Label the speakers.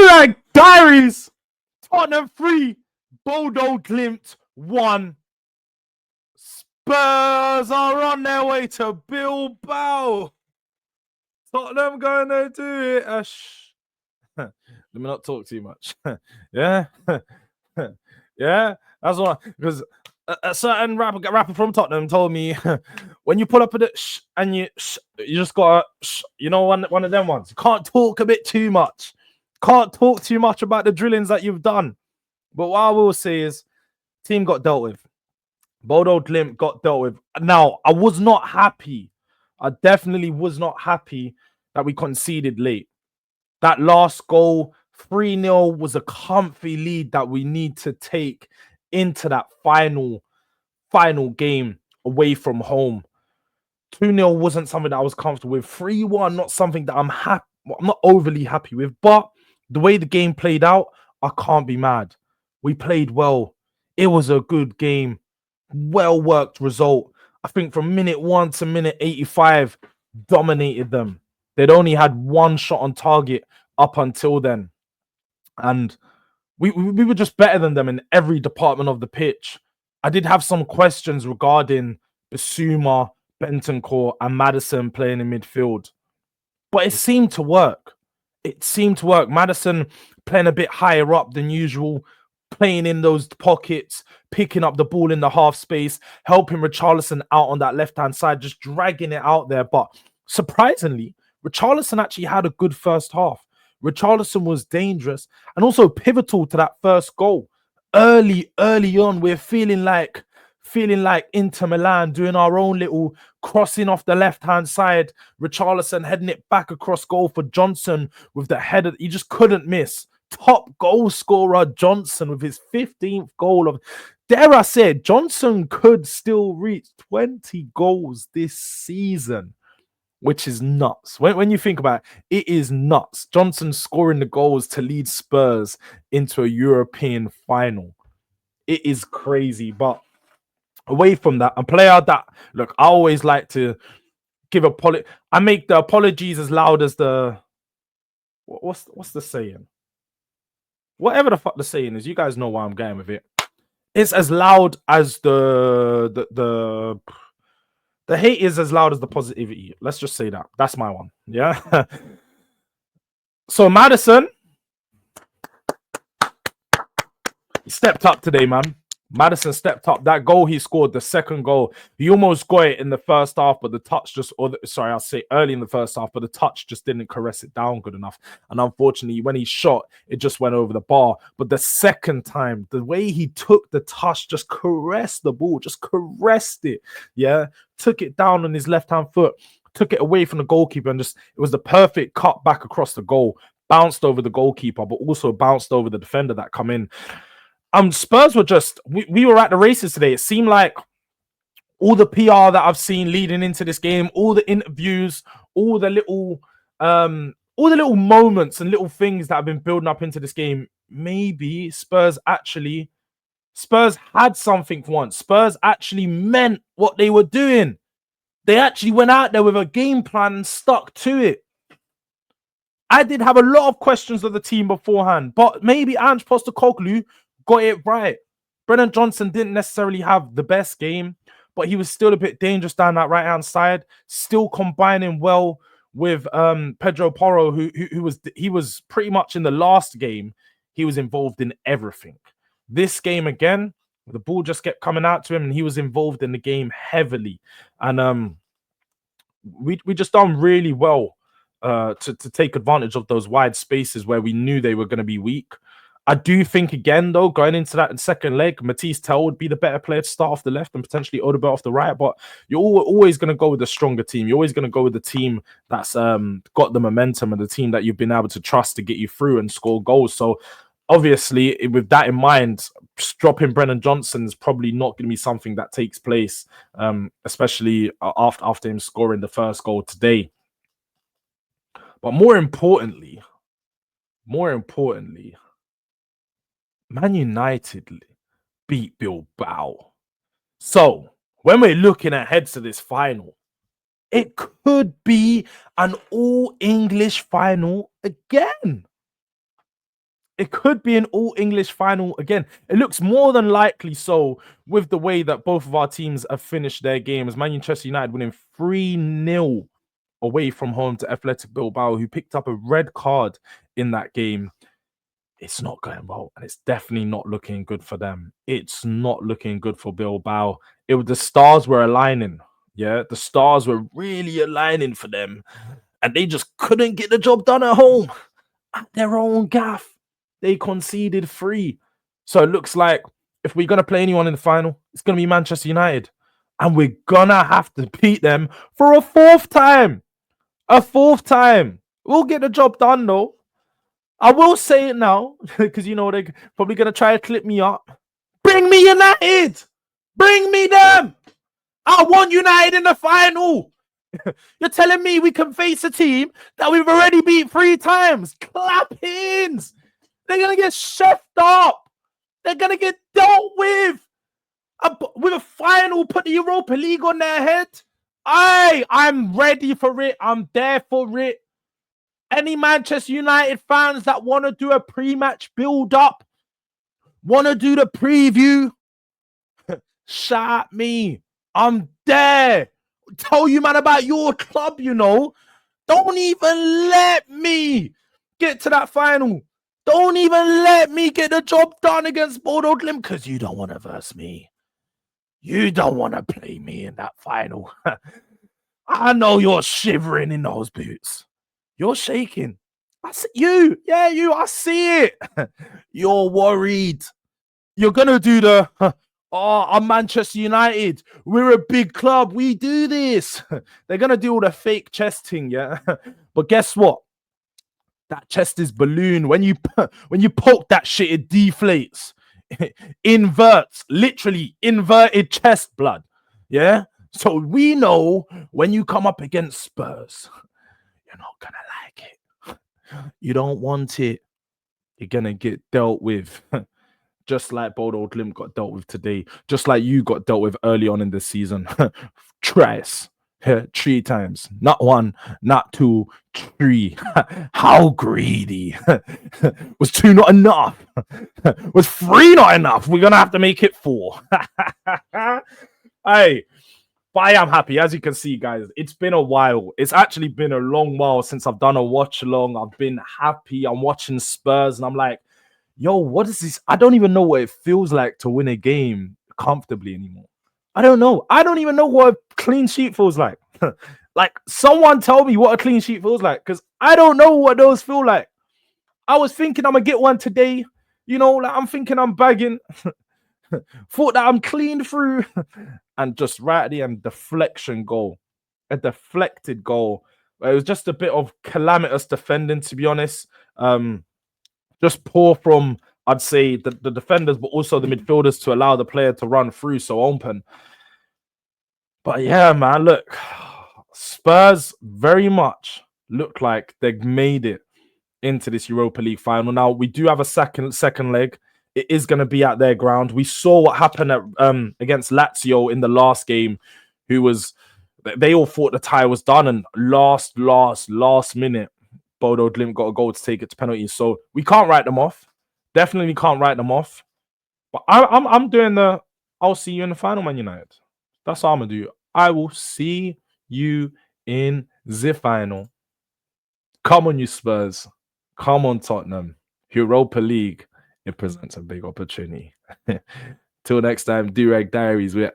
Speaker 1: Durag Diaries. Tottenham 3, Bodo Glimt 1. Spurs are on their way to BILBAO. Tottenham going to do it. Let me not talk too much. Yeah. Yeah. That's why. Because a certain rapper from Tottenham told me when you pull up at it and you just got one of them ones. You can't talk a bit too much. Can't talk too much about the drillings that you've done. But what I will say is, team got dealt with. Bodo Glimt got dealt with. Now, I was not happy. I definitely was not happy that we conceded late. That last goal, 3-0, was a comfy lead that we need to take into that final game away from home. 2-0 wasn't something that I was comfortable with. 3-1, not something that I'm not overly happy with. But the way the game played out, I can't be mad. We played well. It was a good game. Well-worked result. I think from minute 1 to minute 85, dominated them. They'd only had one shot on target up until then. And we were just better than them in every department of the pitch. I did have some questions regarding Bissouma, Bentancur, and Maddison playing in midfield. But it seemed to work. It seemed to work. Maddison playing a bit higher up than usual, playing in those pockets, picking up the ball in the half space, helping Richarlison out on that left-hand side, just dragging it out there. But surprisingly, Richarlison actually had a good first half. Richarlison was dangerous and also pivotal to that first goal. Early on, we're feeling like Inter Milan, doing our own little crossing off the left-hand side. Richarlison heading it back across goal for Johnson with the header. He just couldn't miss. Top goal scorer Johnson with his 15th goal of. Dare I say, Johnson could still reach 20 goals this season, which is nuts. When you think about it, it is nuts. Johnson scoring the goals to lead Spurs into a European final. It is crazy. But away from that, a player that, look, I always like to give I make the apologies as loud as the what's the saying? Whatever the fuck the saying is, you guys know why I'm going with it. It's as loud as the hate is as loud as the positivity. Let's just say that. That's my one. Yeah. So Maddison, he stepped up today, man. Maddison stepped up. That goal he scored, the second goal, he almost got it in the first half, but the touch I'll say early in the first half, but the touch just didn't caress it down good enough. And unfortunately, when he shot, it just went over the bar. But the second time, the way he took the touch, just caressed the ball, just caressed it. Yeah. Took it down on his left-hand foot, took it away from the goalkeeper, and it was the perfect cut back across the goal. Bounced over the goalkeeper, but also bounced over the defender that come in. Spurs were just, we were at the races today. It seemed like all the PR that I've seen leading into this game, all the interviews, all the little moments and little things that have been building up into this game. Maybe Spurs had something once. Spurs actually meant what they were doing. They actually went out there with a game plan and stuck to it. I did have a lot of questions of the team beforehand, but maybe Ange Postecoglou got it right. Brennan Johnson didn't necessarily have the best game, but he was still a bit dangerous down that right-hand side, still combining well with Pedro Porro, who was pretty much in the last game. He was involved in everything. This game again, the ball just kept coming out to him, and he was involved in the game heavily. And we just done really well to take advantage of those wide spaces where we knew they were going to be weak. I do think, again, though, going into that second leg, Matisse Tell would be the better player to start off the left and potentially Odegaard off the right. But you're always going to go with the stronger team. You're always going to go with the team that's got the momentum and the team that you've been able to trust to get you through and score goals. So, obviously, with that in mind, dropping Brennan Johnson is probably not going to be something that takes place, especially after him scoring the first goal today. But more importantly, Man United beat BILBAO. So, when we're looking ahead to this final, it could be an all-English final again. It could be an all-English final again. It looks more than likely so with the way that both of our teams have finished their games. Manchester United winning 3-0 away from home to Athletic Bilbao, who picked up a red card in that game. It's not going well, and it's definitely not looking good for them. It's not looking good for Bilbao. The stars were aligning. Yeah, the stars were really aligning for them, and they just couldn't get the job done at home. At their own gaff, they conceded 3. So it looks like if we're going to play anyone in the final, it's going to be Manchester United. And we're going to have to beat them for a 4th time. A 4th time. We'll get the job done, though. I will say it now, because you know they're probably going to try to clip me up. Bring me United! Bring me them! I want United in the final! You're telling me we can face a team that we've already beat 3 times? Clap-ins! They're going to get chefed up! They're going to get dealt with! With a final, put the Europa League on their head? I'm ready for it. I'm there for it. Any Manchester United fans that want to do a pre-match build-up, want to do the preview, shout at me. I'm there. Tell you, man, about your club, you know. Don't even let me get to that final. Don't even let me get the job done against Bodo Glimt, because you don't want to verse me. You don't want to play me in that final. I know you're shivering in those boots. You're shaking. I see you. Yeah, you. I see it. You're worried. You're going to do the, I'm Manchester United. We're a big club. We do this. They're going to do all the fake chest thing, yeah? But guess what? That chest is balloon. When you poke that shit, it deflates. Inverts. Literally inverted chest blood. Yeah? So we know when you come up against Spurs, you're not going to like it. You don't want it. You're going to get dealt with. Just like Bodo Glimt got dealt with today. Just like you got dealt with early on in the season. Twice. 3 times. Not 1, not 2, 3. How greedy. Was 2 not enough? Was 3 not enough? We're going to have to make it 4. Hey. But I am happy. As you can see, guys, it's been a while. It's actually been a long while since I've done a watch along. I've been happy. I'm watching Spurs and I'm like, yo, what is this? I don't even know what it feels like to win a game comfortably anymore. I don't know. I don't even know what a clean sheet feels like. Like, someone tell me what a clean sheet feels like, because I don't know what those feel like. I was thinking I'm going to get one today. You know, like I'm thinking I'm bagging. Thought that I'm clean through. And just right at the end, deflection goal. A deflected goal. It was just a bit of calamitous defending, to be honest. Just poor from, I'd say, the defenders, but also the midfielders to allow the player to run through so open. But yeah, man, look. Spurs very much look like they've made it into this Europa League final. Now, we do have a second leg. It is going to be at their ground. We saw what happened at, against Lazio in the last game, they all thought the tie was done, and last minute, Bodo Glimt got a goal to take it to penalties. So we can't write them off. Definitely can't write them off. But I'm doing I'll see you in the final, Man United. That's all I'm going to do. I will see you in the final. Come on, you Spurs. Come on, Tottenham. Europa League. It presents a big opportunity. Till next time, Durag Diaries. We're